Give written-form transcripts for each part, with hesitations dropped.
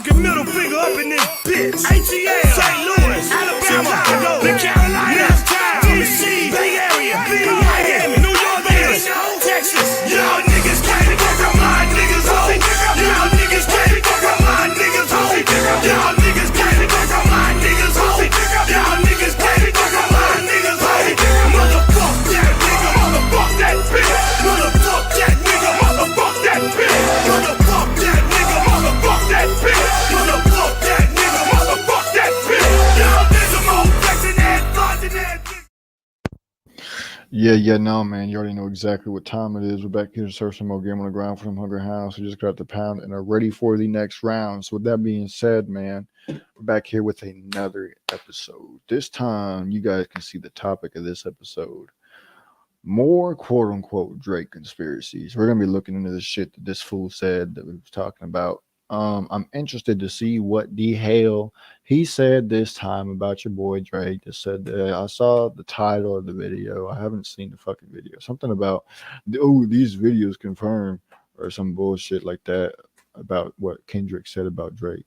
motherfucking middle finger up in this bitch. ATL, St. Louis, Alabama, Chicago, the Carolinas, DC, Bay Area, Miami, New York, Vegas, Texas. Y'all niggas can't fuck up my niggas home. Y'all niggas can't fuck up my niggas home. Y'all niggas can't fuck up my niggas home. Y'all niggas can't fuck up my niggas home. Motherfuck that nigga, motherfuck that bitch. Motherfuck that nigga, motherfuck that bitch. Motherfuck that nigga, motherfuck that bitch. Motherfuck that nigga, motherfuck that bitch. Y'all niggas more flexing that, flaunting that bitch. Yeah, no, man. You already know exactly what time it is. We're back here to serve some more game on the ground for them hungry hounds. We just got the pound and are ready for the next round. So with that being said, man, we're back here with another episode. This time, you guys can see the topic of this episode. More quote-unquote Drake conspiracies. We're going to be looking into the shit that this fool said that we was talking about. I'm interested to see what the hell he said this time about your boy Drake. That said that I saw the title of the video. I haven't seen the fucking video. Something about, oh, these videos confirm or some bullshit like that about what Kendrick said about Drake.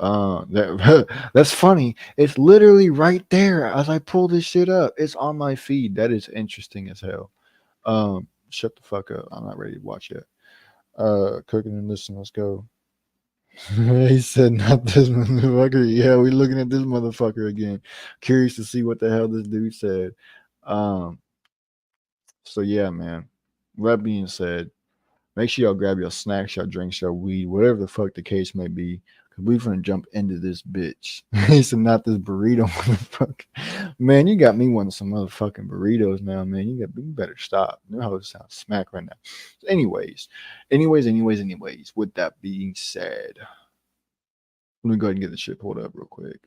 That's funny. It's literally right there as I pull this shit up. It's on my feed. That is interesting as hell. Shut the fuck up. I'm not ready to watch yet. Cooking and listening. Let's go. He said, not this motherfucker. Yeah, we looking at this motherfucker again. Curious to see what the hell this dude said. So yeah, man. With that being said, make sure y'all grab your snacks, your drinks, your weed, whatever the fuck the case may be. Cause we finna jump into this bitch. He said, not this burrito, motherfucker. Man, you got me wanting some motherfucking burritos now, man. You better stop. You know how it sounds smack right now. So anyways. With that being said, let me go ahead and get the shit pulled up real quick.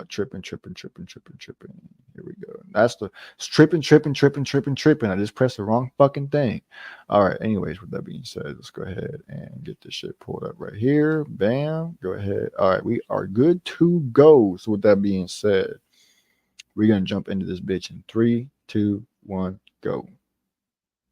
Tripping. Here we go. That's the tripping. I just pressed the wrong fucking thing. All right. Anyways, with that being said, let's go ahead and get this shit pulled up right here. Bam. Go ahead. All right. We are good to go. So with that being said, we're going to jump into this bitch in 3, 2, 1, go.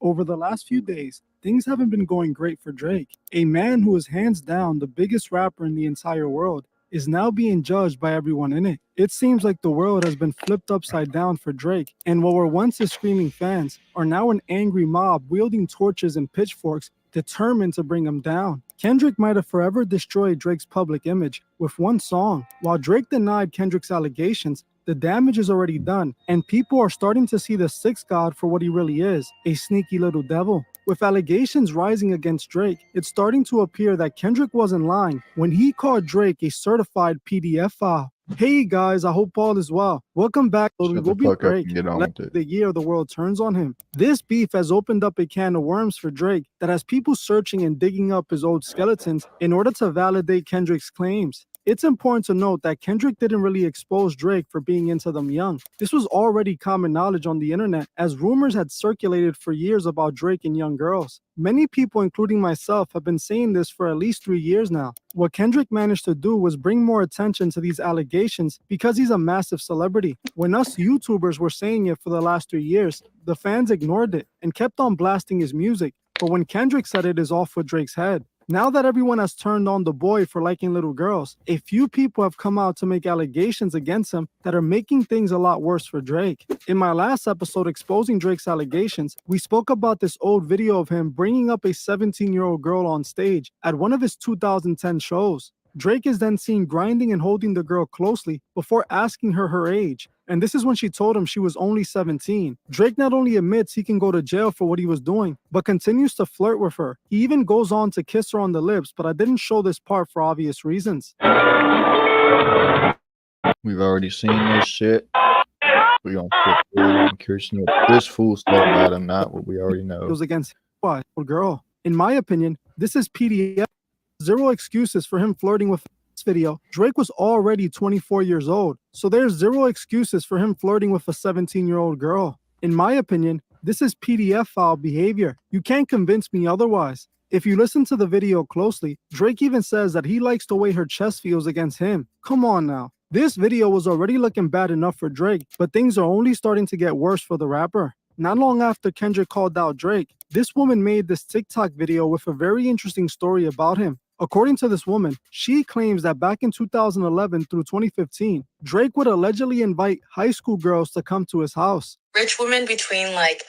Over the last few days, things haven't been going great for Drake. A man who is hands down the biggest rapper in the entire world is now being judged by everyone in it. It seems like the world has been flipped upside down for Drake, and what were once his screaming fans are now an angry mob wielding torches and pitchforks determined to bring him down. Kendrick might have forever destroyed Drake's public image with one song. While Drake denied Kendrick's allegations, the damage is already done, and people are starting to see the Sixth God for what he really is, a sneaky little devil. With allegations rising against Drake, it's starting to appear that Kendrick wasn't lying when he called Drake a certified PDF file. Hey guys, I hope all is well. Welcome back. We will be Drake. The year the world turns on him. This beef has opened up a can of worms for Drake that has people searching and digging up his old skeletons in order to validate Kendrick's claims. It's important to note that Kendrick didn't really expose Drake for being into them young. This was already common knowledge on the internet, as rumors had circulated for years about Drake and young girls. Many people, including myself, have been saying this for at least 3 years now. What Kendrick managed to do was bring more attention to these allegations because he's a massive celebrity. When us YouTubers were saying it for the last 3 years, the fans ignored it and kept on blasting his music. But when Kendrick said it is off with Drake's head. Now that everyone has turned on the boy for liking little girls, a few people have come out to make allegations against him that are making things a lot worse for Drake. In my last episode exposing Drake's allegations, we spoke about this old video of him bringing up a 17-year-old girl on stage at one of his 2010 shows. Drake is then seen grinding and holding the girl closely before asking her age. And this is when she told him she was only 17. Drake not only admits he can go to jail for what he was doing, but continues to flirt with her. He even goes on to kiss her on the lips, but I didn't show this part for obvious reasons. We've already seen this shit. We're going to flip through. I'm curious to know if this fool said about him, not what we already know. It was against what? Girl. In my opinion, this is PDF. Zero excuses for him flirting with this video. Drake was already 24 years old, so there's zero excuses for him flirting with a 17-year-old girl. In my opinion, this is PDF file behavior. You can't convince me otherwise. If you listen to the video closely, Drake even says that he likes the way her chest feels against him. Come on now. This video was already looking bad enough for Drake, but things are only starting to get worse for the rapper. Not long after Kendrick called out Drake, this woman made this TikTok video with a very interesting story about him. According to this woman, she claims that back in 2011 through 2015, Drake would allegedly invite high school girls to come to his house. Rich women between like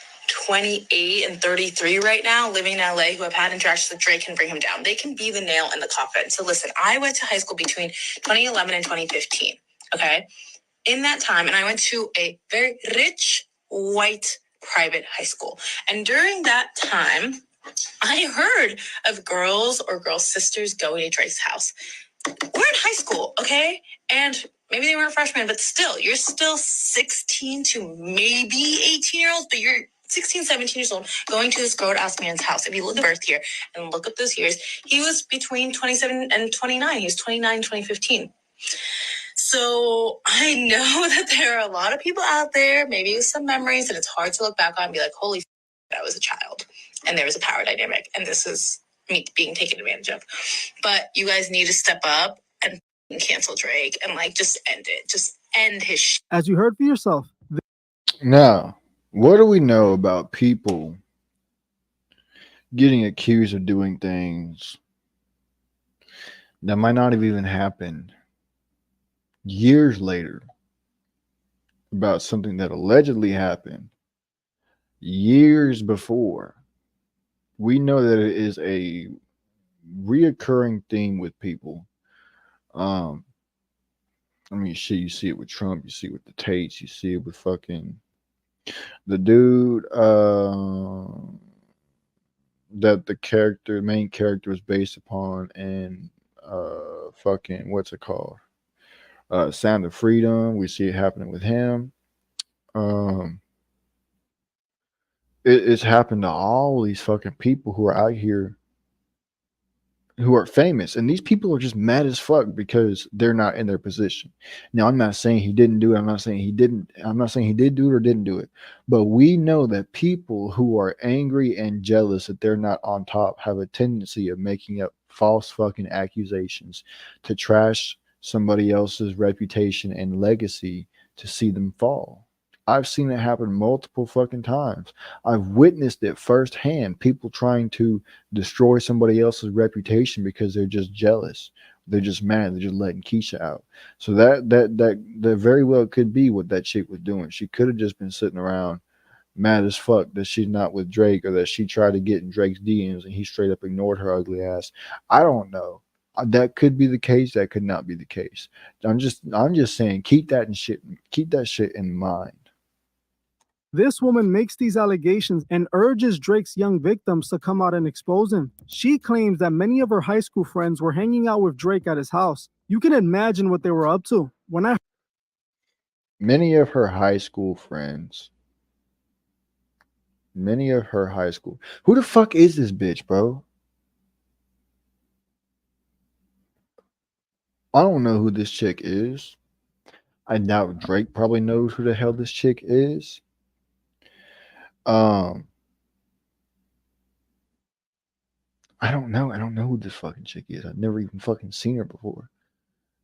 28 and 33 right now living in LA who have had interactions with Drake can bring him down. They can be the nail in the coffin. So listen, I went to high school between 2011 and 2015. Okay. In that time, and I went to a very rich white private high school. And during that time, I heard of girls or girl sisters going to Drake's house. We're in high school, okay? And maybe they weren't freshmen, but still, you're still 16 to maybe 18-year-olds, but you're 16, 17 years old going to this grown-ass man's house. If you look at birth here and look up those years, he was between 27 and 29. He was 29, 2015. So I know that there are a lot of people out there, maybe with some memories, and it's hard to look back on and be like, holy I was a child. And there was a power dynamic. And this is me being taken advantage of. But you guys need to step up and cancel Drake and like just end it. Just end his shit. As you heard for yourself. Now, what do we know about people getting accused of doing things that might not have even happened years later about something that allegedly happened years before? We know that it is a reoccurring theme with people. I mean, shit, you see it with Trump, you see it with the Tates, you see it with fucking the dude that the main character is based upon, and fucking what's it called? Sound of Freedom. We see it happening with him. It's happened to all these fucking people who are out here who are famous, and these people are just mad as fuck because they're not in their position. Now, I'm not saying he didn't do it. I'm not saying he did do it or didn't do it. But we know that people who are angry and jealous that they're not on top have a tendency of making up false fucking accusations to trash somebody else's reputation and legacy to see them fall. I've seen it happen multiple fucking times. I've witnessed it firsthand. People trying to destroy somebody else's reputation because they're just jealous. They're just mad. They're just letting Keisha out. So that very well could be what that chick was doing. She could have just been sitting around mad as fuck that she's not with Drake, or that she tried to get in Drake's DMs and he straight up ignored her ugly ass. I don't know. That could be the case. That could not be the case. I'm just saying, keep that shit in mind. This woman makes these allegations and urges Drake's young victims to come out and expose him. She claims that many of her high school friends were hanging out with Drake at his house. You can imagine what they were up to. Many of her high school friends. Who the fuck is this bitch, bro? I don't know who this chick is. I doubt Drake probably knows who the hell this chick is. I don't know. I don't know who this fucking chick is. I've never even fucking seen her before.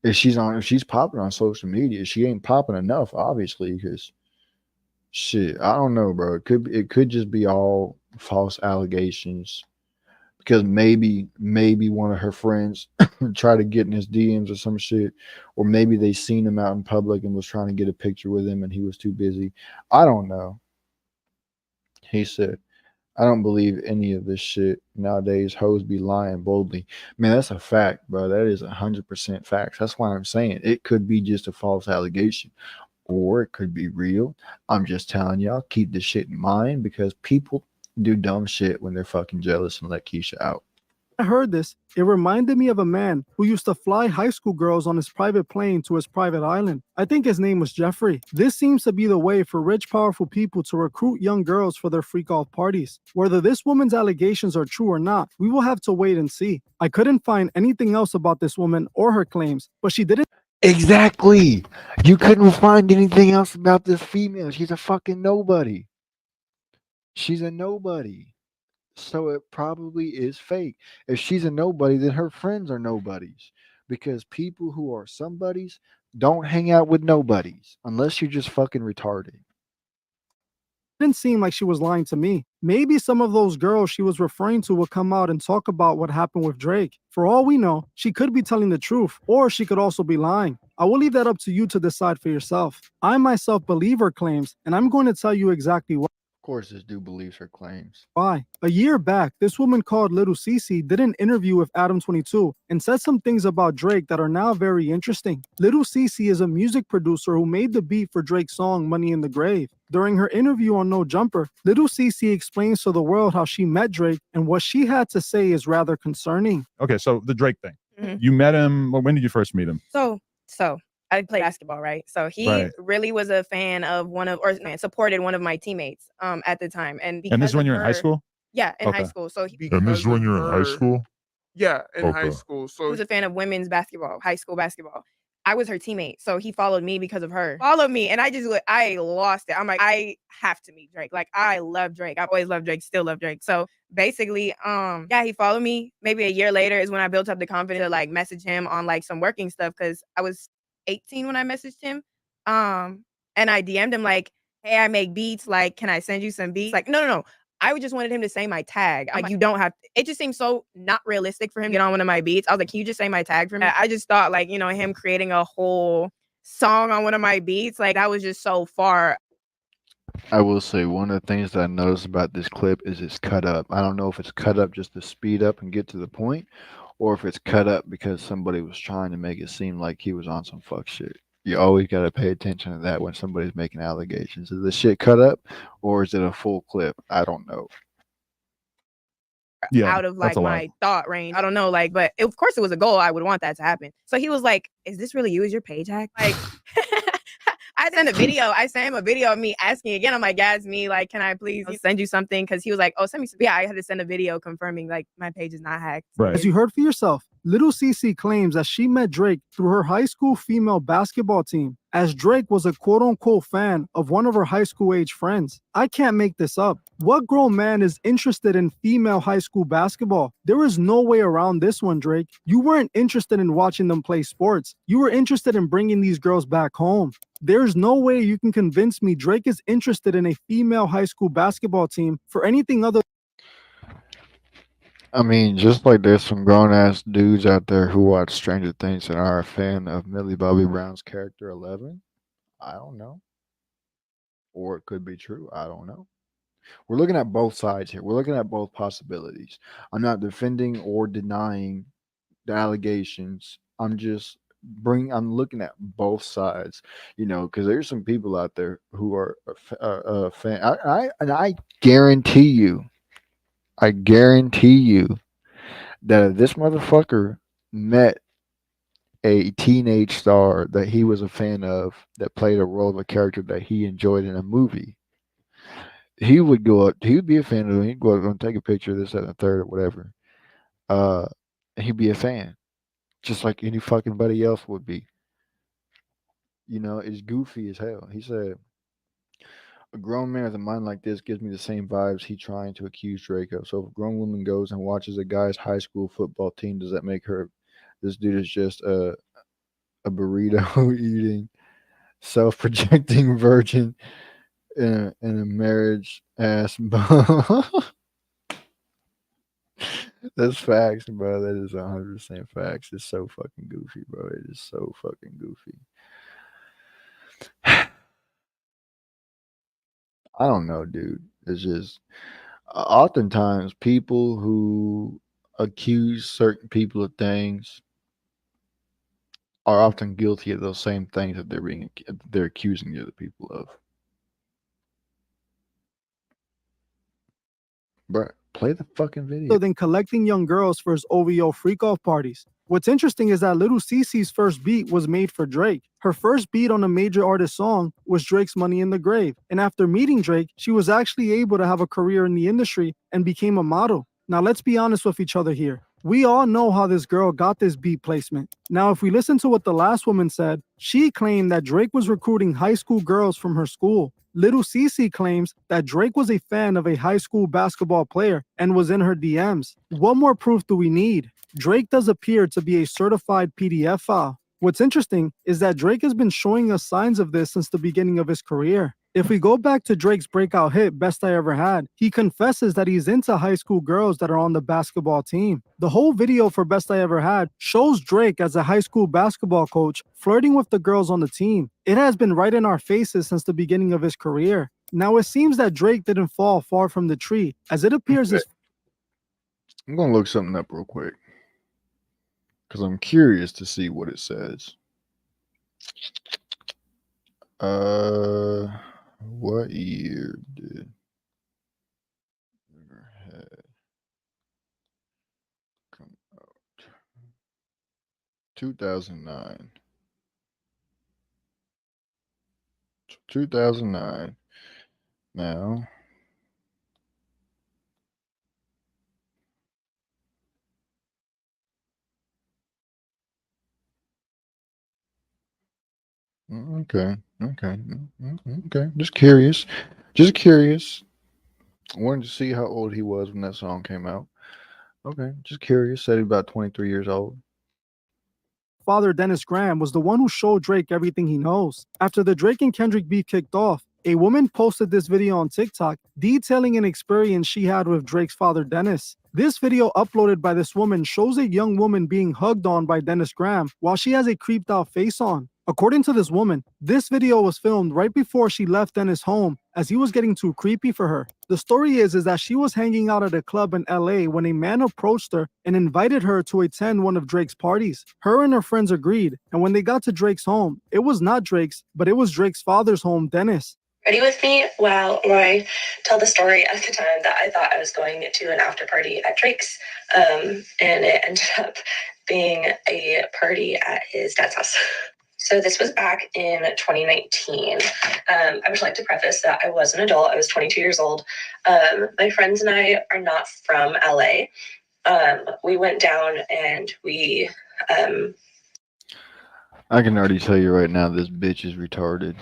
If she's popping on social media, she ain't popping enough, obviously, because shit, I don't know, bro. It could just be all false allegations. Because maybe one of her friends tried to get in his DMs or some shit, or maybe they seen him out in public and was trying to get a picture with him and he was too busy. I don't know. He said, I don't believe any of this shit. Nowadays, hoes be lying boldly. Man, that's a fact, bro. That is 100% facts. That's why I'm saying it could be just a false allegation, or it could be real. I'm just telling y'all, keep this shit in mind, because people do dumb shit when they're fucking jealous and let Keisha out. I heard this, it reminded me of a man who used to fly high school girls on his private plane to his private island. I think his name was Jeffrey. This seems to be the way for rich, powerful people to recruit young girls for their freak-off parties. Whether this woman's allegations are true or not, we will have to wait and see. I couldn't find anything else about this woman or her claims, but she didn't. Exactly. You couldn't find anything else about this female. She's a fucking nobody. She's a nobody. So it probably is fake. If she's a nobody, then her friends are nobodies. Because people who are somebodies don't hang out with nobodies unless you're just fucking retarded. didn't seem like she was lying to me. Maybe some of those girls she was referring to would come out and talk about what happened with Drake. For all we know, she could be telling the truth, or she could also be lying. I will leave that up to you to decide for yourself. I myself believe her claims, and I'm going to tell you exactly why. Of course, this dude believes her claims. A year back, this woman called Little Cece did an interview with Adam 22 and said some things about Drake that are now very interesting. Little Cece is a music producer who made the beat for Drake's song Money in the Grave. During her interview on No Jumper, Little Cece explains to the world how she met Drake, and what she had to say is rather concerning. Okay, so the Drake thing. You met him. When did you first meet him? So I played basketball, right? So he really was a fan of supported one of my teammates at the time. And this is when you're in high school? Yeah, in high school. So And this is when you're in high school? Yeah, in high school. So he was a fan of women's basketball, high school basketball. I was her teammate, so he followed me because of her. Followed me, and I lost it. I'm like, I have to meet Drake. Like, I love Drake. I've always loved Drake, still love Drake. So basically, yeah, he followed me. Maybe a year later is when I built up the confidence to like message him on like some working stuff, because I was 18 when I messaged him. And I DM'd him like, hey, I make beats. Like, can I send you some beats? Like, no. I just wanted him to say my tag. I'm like, you don't have to. It just seemed so not realistic for him to get on one of my beats. I was like, can you just say my tag for me? I just thought like, him creating a whole song on one of my beats, like that was just so far. I will say one of the things that I noticed about this clip is it's cut up. I don't know if it's cut up just to speed up and get to the point, or if it's cut up because somebody was trying to make it seem like he was on some fuck shit. You always got to pay attention to that when somebody's making allegations. Is the shit cut up or is it a full clip? I don't know. Yeah, out of like my thought range. I don't know, like, but of course it was a goal. I would want that to happen. So he was like, is this really you? Is your page hacked? Like, I sent him a video of me asking again. I'm like, yeah, it's me. Like, can I please send you something? Because he was like, oh, send me some. Yeah, I had to send a video confirming like my page is not hacked. Right. As you heard for yourself, Little Cece claims that she met Drake through her high school female basketball team, as Drake was a quote-unquote fan of one of her high school age friends. I can't make this up. What grown man is interested in female high school basketball? There is no way around this one, Drake. You weren't interested in watching them play sports. You were interested in bringing these girls back home. There's no way you can convince me Drake is interested in a female high school basketball team for anything other. I mean, just like there's some grown-ass dudes out there who watch Stranger Things and are a fan of Millie Bobby Brown's character 11. I don't know. Or it could be true. I don't know. We're looking at both sides here. We're looking at both possibilities. I'm not defending or denying the allegations. I'm looking at both sides, because there's some people out there who are a fan. I guarantee you that if this motherfucker met a teenage star that he was a fan of that played a role of a character that he enjoyed in a movie, he would go up, he would be a fan of him. He'd go up and take a picture of this, that, and the third, or whatever. He'd be a fan, just like any fucking buddy else would be. It's goofy as hell. He said, a grown man with a mind like this gives me the same vibes he trying to accuse Drake of. So if a grown woman goes and watches a guy's high school football team, does that make her, this dude is just a burrito eating, self-projecting virgin in a marriage ass bum? That's facts, bro. That is 100% facts. It's so fucking goofy, bro. It is so fucking goofy. I don't know, dude. It's just oftentimes people who accuse certain people of things are often guilty of those same things that they're accusing the other people of. Bruh, play the fucking video. Than collecting young girls for his OVO freak-off parties. What's interesting is that Little Cece's first beat was made for Drake. Her first beat on a major artist song was Drake's Money in the Grave. And after meeting Drake, she was actually able to have a career in the industry and became a model. Now let's be honest with each other here. We all know how this girl got this beat placement. Now, if we listen to what the last woman said, she claimed that Drake was recruiting high school girls from her school. Little Cece claims that Drake was a fan of a high school basketball player and was in her DMs. What more proof do we need? Drake does appear to be a certified PDF file. What's interesting is that Drake has been showing us signs of this since the beginning of his career. If we go back to Drake's breakout hit, Best I Ever Had, he confesses that he's into high school girls that are on the basketball team. The whole video for Best I Ever Had shows Drake as a high school basketball coach flirting with the girls on the team. It has been right in our faces since the beginning of his career. Now it seems that Drake didn't fall far from the tree, as it appears his I'm gonna look something up real quick because I'm curious to see what it says. What year did Neverhead come out? 2009. 2009. Now, okay. Just curious. Just curious. I wanted to see how old he was when that song came out. Okay, just curious. Said he about 23 years old. father, Dennis Graham, was the one who showed Drake everything he knows. After the Drake and Kendrick beef kicked off, a woman posted this video on TikTok detailing an experience she had with Drake's father, Dennis. This video uploaded by this woman shows a young woman being hugged on by Dennis Graham while she has a creeped out face on. According to this woman, this video was filmed right before she left Dennis' home as he was getting too creepy for her. The story is that she was hanging out at a club in LA when a man approached her and invited her to attend one of Drake's parties. Her and her friends agreed, and when they got to Drake's home, it was not Drake's, but it was Drake's father's home, Dennis. Ready with me while Roy tell the story at the time that I thought I was going to an after party at Drake's, and it ended up being a party at his dad's house. So this was back in 2019. I would like to preface that I was an adult. I was 22 years old. My friends and I are not from LA. We went down and we... I can already tell you right now, this bitch is retarded.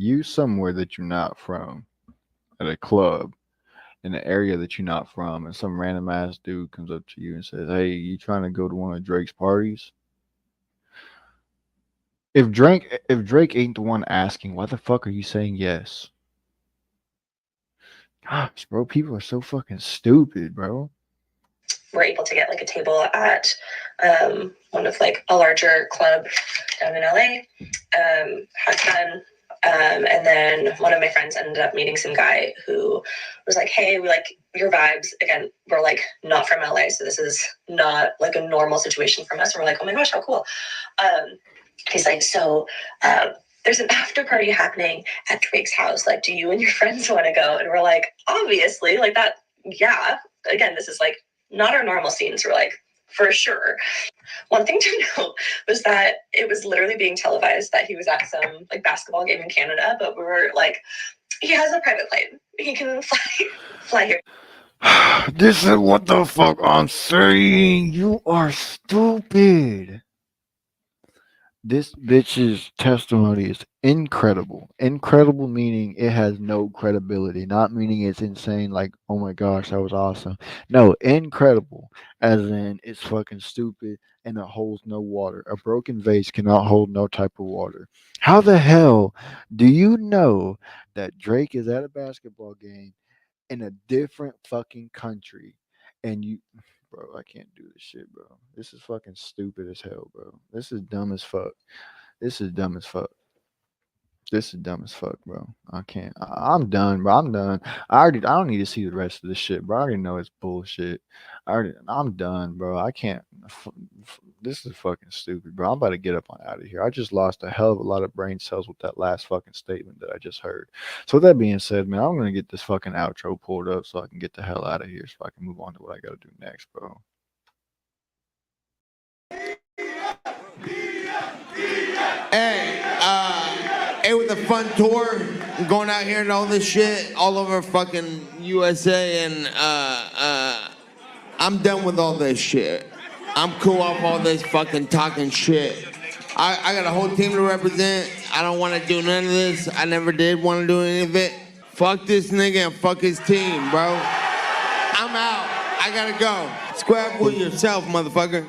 You somewhere that you're not from, at a club, in an area that you're not from, and some random ass dude comes up to you and says, "Hey, you trying to go to one of Drake's parties?" If Drake ain't the one asking, why the fuck are you saying yes? Gosh, bro, people are so fucking stupid, bro. We're able to get like a table at one of like a larger club down in LA. Had fun. And then one of my friends ended up meeting some guy who was like, "Hey, we like your vibes." Again, we're like not from LA, so this is not like a normal situation from us. And we're like, "Oh my gosh, how cool." He's like, "So there's an after party happening at Drake's house. Like, do you and your friends want to go?" And we're like, obviously, like that. Yeah. Again, this is like not our normal scenes. We're like, for sure. One thing to note was that it was literally being televised that he was at some like basketball game in Canada, but we were like, he has a private plane. He can fly here. This is what the fuck I'm saying. You are stupid. This bitch's testimony is incredible. Incredible meaning it has no credibility, not meaning it's insane, like, oh my gosh, that was awesome. No, incredible, as in it's fucking stupid and it holds no water. A broken vase cannot hold no type of water. How the hell do you know that Drake is at a basketball game in a different fucking country and you. Bro, I can't do this shit, bro. This is fucking stupid as hell, bro. This is dumb as fuck. This is dumb as fuck. This is dumb as fuck, bro. I can't. I'm done, bro. I'm done. I don't need to see the rest of this shit, bro. I already know it's bullshit. I'm done, bro. I can't. This is fucking stupid, bro. I'm about to get up on out of here. I just lost a hell of a lot of brain cells with that last fucking statement that I just heard. So with that being said, man, I'm gonna get this fucking outro pulled up so I can get the hell out of here, so I can move on to what I gotta do next, bro. Hey, with a fun tour, going out here and all this shit, all over fucking USA, and I'm done with all this shit. I'm cool off all this fucking talking shit. I got a whole team to represent. I don't want to do none of this. I never did want to do any of it. Fuck this nigga and fuck his team, bro. I'm out. I gotta go. Square up with yourself, motherfucker.